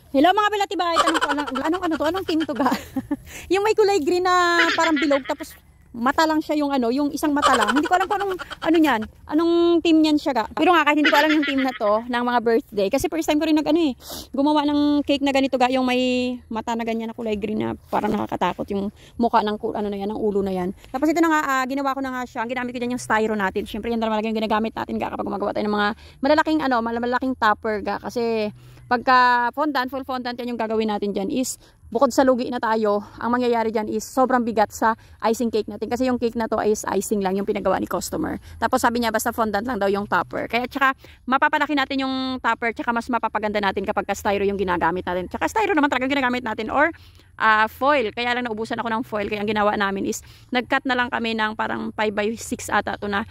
Hello mga Belatibay, tanong ko anong team to ga? Yung may kulay green na parang bilog tapos mata lang siya yung yung isang mata lang. Hindi ko alam kung anong team niyan siya ga. Pero nga kahit hindi ko alam yung team na to ng mga birthday kasi first time ko rin gumawa ng cake na ganito ga, yung may mata na ganyan na kulay green na parang nakakatakot yung mukha ng ng ulo na yan. Tapos ito na nga ginawa ko na nga siya. Ang ginamit ko diyan yung styro natin. Syempre yan talaga yung ginagamit natin ga kapag gumagawa tayo ng mga malalaking topper ga kasi pagka full fondant yan yung gagawin natin dyan is bukod sa lugi na tayo, ang mangyayari dyan is sobrang bigat sa icing cake natin. Kasi yung cake na to is icing lang yung pinagawa ni customer. Tapos sabi niya basta fondant lang daw yung topper. Kaya tsaka mapapalaki natin yung topper tsaka mas mapapaganda natin kapag styro yung ginagamit natin. Tsaka styro naman talaga ginagamit natin or foil. Kaya lang naubusan ako ng foil. Kaya ang ginawa namin is nag-cut na lang kami ng parang 5x6 ata ito na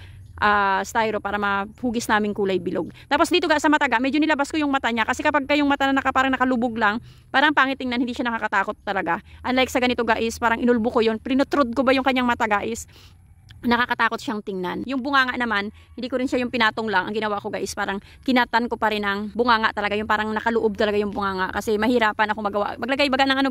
styro para mahugis naming kulay bilog. Tapos dito ga sa mata ga, medyo nilabas ko yung mata niya kasi kapag yung mata na parang nakalubog lang, parang pangit tingnan, hindi siya nakakatakot talaga. Unlike sa ganito guys, parang inulbo ko yun, prinutrud ko ba yung kanyang mata guys, nakakatakot siyang tingnan. Yung bunganga naman, hindi ko rin siya yung pinatong lang. Ang ginawa ko guys, parang kinatan ko pa rin ang bunganga talaga, yung parang nakaloob talaga yung bunganga kasi mahirapan ako maglagay baga ng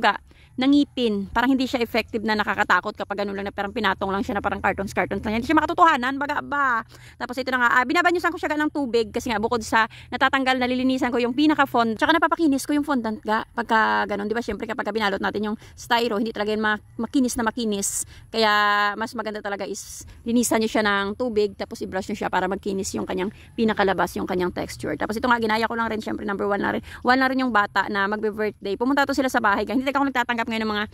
ng ngipin. Parang hindi siya effective na nakakatakot kapag ganun lang na parang pinatong lang siya na parang cartons lang. Hindi siya makatotohanan, baga ba. Tapos ito na nga, binabanyusan ko siya ng tubig kasi nga bukod sa natatanggal, nalilinisan ko yung pinaka-fond. Tsaka napapakinis ko yung fondant ga pagka ganun, di ba? Syempre kapag binalot natin yung styro, hindi talaga yung makinis na makinis. Kaya mas maganda talaga is linisan niyo siya ng tubig tapos i-brush niyo siya para magkinis yung kanyang pinakalabas, yung kanyang texture. Tapos ito nga ginaya ko lang rin, syempre number 1 na rin. 1 na rin yung bata na magbe-birthday. Pumunta to sila sa bahay. Hindi ako nagtatanggap ngayon ng mga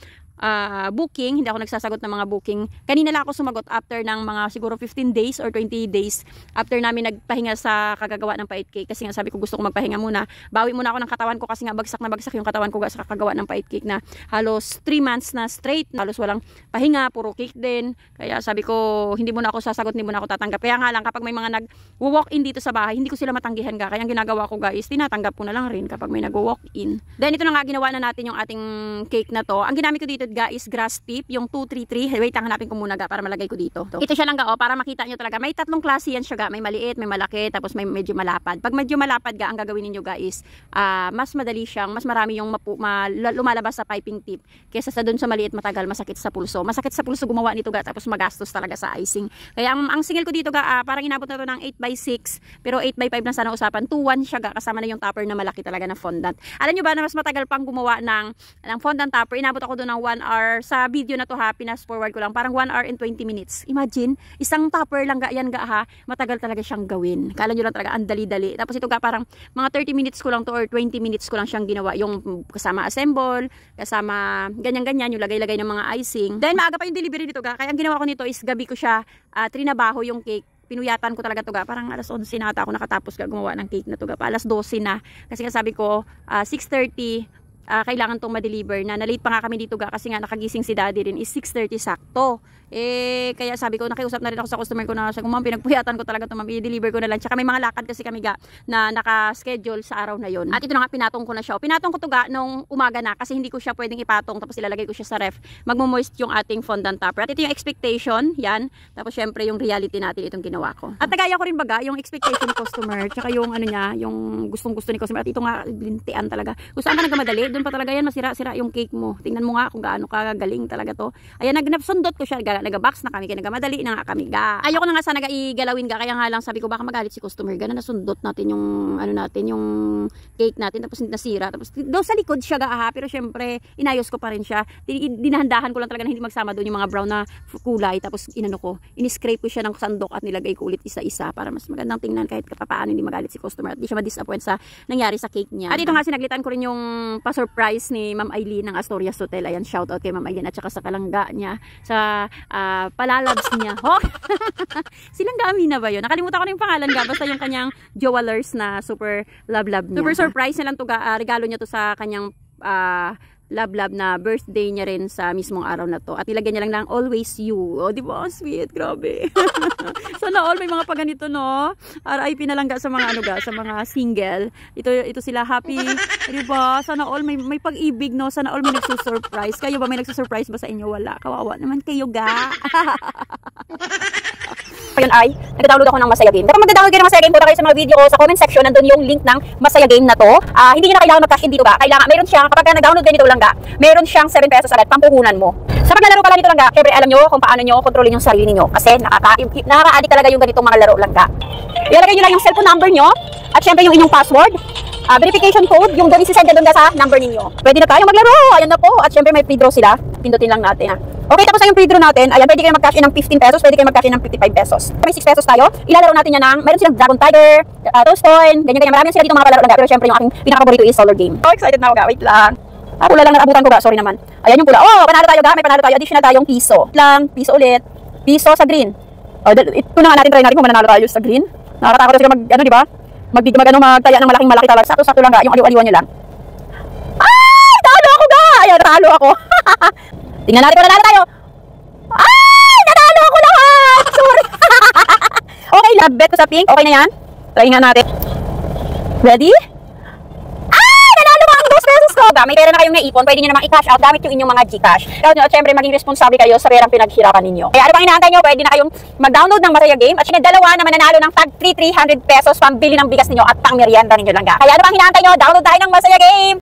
booking, hindi ako nagsasagot ng mga booking. Kanina lang ako sumagot after ng mga siguro 15 days or 20 days after namin nagpahinga sa kagagawa ng pait cake kasi nga sabi ko gusto ko magpahinga muna. Bawi muna ako ng katawan ko kasi nga bagsak na bagsak yung katawan ko sa kagagawa ng pait cake na halos 3 months na straight, halos walang pahinga, puro cake din. Kaya sabi ko hindi muna ako sasagot, hindi muna ako tatanggap. Kaya nga lang kapag may mga nag-walk in dito sa bahay, hindi ko sila matanggihan ga. Kaya ang ginagawa ko guys, tinatanggap ko na lang rin kapag may nag-walk in. Then ito na nga ginawa na natin yung ating cake na to. Ang ginamit ko dito ga is grass tip, yung 233. Wait, hanapin ko muna ga para malagay ko dito. Ito siya lang ga para makita nyo talaga. May tatlong klase yan siya ga. May maliit, may malaki, tapos may medyo malapad. Pag medyo malapad ga, ang gagawin niyo ga is mas madali siyang, mas marami yung lumalabas sa piping tip kaysa sa dun sa maliit matagal, masakit sa pulso. Masakit sa pulso gumawa nito ga, tapos magastos talaga sa icing. Kaya ang singil ko dito ga, parang inabot na to ng 8x6, pero 8x5 na sana usapan. 2-1 siya ga, kasama na yung topper na malaki talaga na fondant. Alam nyo ba na mas matagal pang gumawa ng fondant topper? Inabot ako doon ng 1 hour. Sa video na to ha, pinas forward ko lang, parang 1 hour and 20 minutes. Imagine, isang topper lang ga yan ga ha, matagal talaga siyang gawin. Kala nyo lang talaga, ang dali-dali. Tapos ito ga, parang mga 30 minutes ko lang to or 20 minutes ko lang siyang ginawa. Yung kasama assemble, kasama ganyan-ganyan, yung lagay-lagay ng mga icing. Then maaga pa yung delivery nito ga, kaya ang ginawa ko nito is gabi ko siya trinabaho yung cake. Pinuyatan ko talaga to ga, parang alas 11 na ata ako nakatapos ga gumawa ng cake na to ga, pa alas 12 na. Kasi nga sabi ko, 6:30 kailangan tong ma-deliver na. Nalate pa nga kami dito ga kasi nga nakagising si daddy rin is 6:30 sakto. Kaya sabi ko, nakiusap na rin ako sa customer ko na kung ma'am, pinagpuyatan ko talaga ito ma'am, i-deliver ko na lang. Tsaka may mga lakad kasi kami ga na naka-schedule sa araw na yon. At ito na nga, pinatong ko na siya. Pinatong ko to ga nung umaga na kasi hindi ko siya pwedeng ipatong tapos ilalagay ko siya sa ref. Magmo-moist yung ating fondant topper. At ito yung expectation, yan. Tapos syempre yung reality natin itong ginawa ko. At nagaya ko rin baga yung expectation ni customer, tsaka yung niya, yung gustong-gusto ni customer. At ito nga, lintian talaga. Kung saan ka nagmadali, doon pa talaga yan masira-sira yung cake mo. Tingnan mo nga kung gaano kagaling talaga to. Ayan, nagsundot ko siya, nagabox na kami, kaya nagamadali na nga kami ga. Ayoko na nga sana igalawin ga, kaya nga lang sabi ko baka magalit si customer ga na nasundot natin yung yung cake natin tapos nasira. Tapos doon sa likod siya ga ha, pero syempre inayos ko pa rin siya. Dinahandahan ko lang talaga na hindi magsama doon yung mga brown na kulay. Tapos in-scrape ko siya ng sandok at nilagay ko ulit isa-isa para mas magandang tingnan kahit papaano hindi magalit si customer at hindi siya ma-disappoint sa nangyari sa cake niya. At ito nga sinaglitan ko rin yung pa-surprise ni Ma'am Aileen ng Astorias Hotel. Ayan, shout out kay Ma'am Aileen at saka sa kalangga niya, sa palalabs niya. Silangga Amina ba yun? Nakalimutan ko na yung pangalan ga, basta yung kanyang jewelers na super love niya. Super surprise niya lang to ga, regalo niya to sa kanyang love na birthday niya rin sa mismong araw na to. At ilagay niya lang always you. O, di ba? Sweet. Grabe. Sana all may mga paganito, no? RIP na lang ga sa mga sa mga single. Ito sila happy. Di ba? Sana all may pag-ibig, no? Sana all may nagsusurprise. Kayo ba may nagsusurprise ba sa inyo? Wala. Kawawa naman kayo ga. Ngayon ay nag-download ako ng Masaya Game. Kapag mag-download kayo ng Masaya Game, punta kayo sa mga video ko sa comment section, nandun yung link ng Masaya Game na to. Hindi nyo na kailangan mag-cash in dito ga. Kailangan, meron siyang, kapag nag-download ganito lang ga, meron siyang 7 pesos agad, pampuhunan mo. Sa paglalaro pala nito lang ga, syempre alam nyo kung paano nyo kontrolin yung sarili niyo. Kasi nakaka-addict talaga yung ganitong mga laro lang ga. Ilalagay nyo lang yung cellphone number nyo, at syempre yung inyong password. Verification code, yung doon isi-send doon sa number ninyo. Pwede na tayo maglaro. Ayan na po. At syempre may free draw sila. Pindutin lang natin. Okay, tapos na yung free draw natin. Ayan, pwede kayo mag-cash in ng 15 pesos, pwede kayo mag-cash in ng 55 pesos. May 6 pesos tayo. Ilalaro natin yan ng, meron silang Dragon Tiger, Toast Coin, ganyan-ganyan. Marami sila dito mga palaro lang. Pero syempre yung aking pinaka-paborito is Solar Game. So excited na ako ga. Wait lang. Pula lang naabutan ko ga. Sorry naman. Ayan yung pula. Oh, panalo tayo ga. May panalo tayo. Additional tayong piso. Lang, piso ulit. Piso sa green. Oh, ito na nga natin, try natin kung mananalo tayo sa green. Nakakatakot kasi di ba? Magtaya ng malaki talaga. Sakto-sakto lang ga, yung aliw-aliwan nyo lang. Ay! Talo ako ga! Ayan, natalo ako. Tingnan natin kung nanalo tayo. Ay! Natalo ako lahat! Sorry. Okay, love bet ko sa pink. Okay na yan. Try nga natin. Ready? Ay! Nanalo ko ang 2 pesos ko. May pera na kayong naipon. Pwede nyo namang i-cash out gamit yung inyong mga Gcash. At syempre, maging responsable kayo sa perang pinaghirapan ninyo. Kaya ano bang inaantay nyo? Pwede na kayong mag-download ng Masaya Game. At dalawa na mananalo ng tag 300 pesos pambili ng bigas ninyo at pang merienda ninyo lang ga. Kaya ano bang inaantay nyo? Download tayo ng Masaya Game!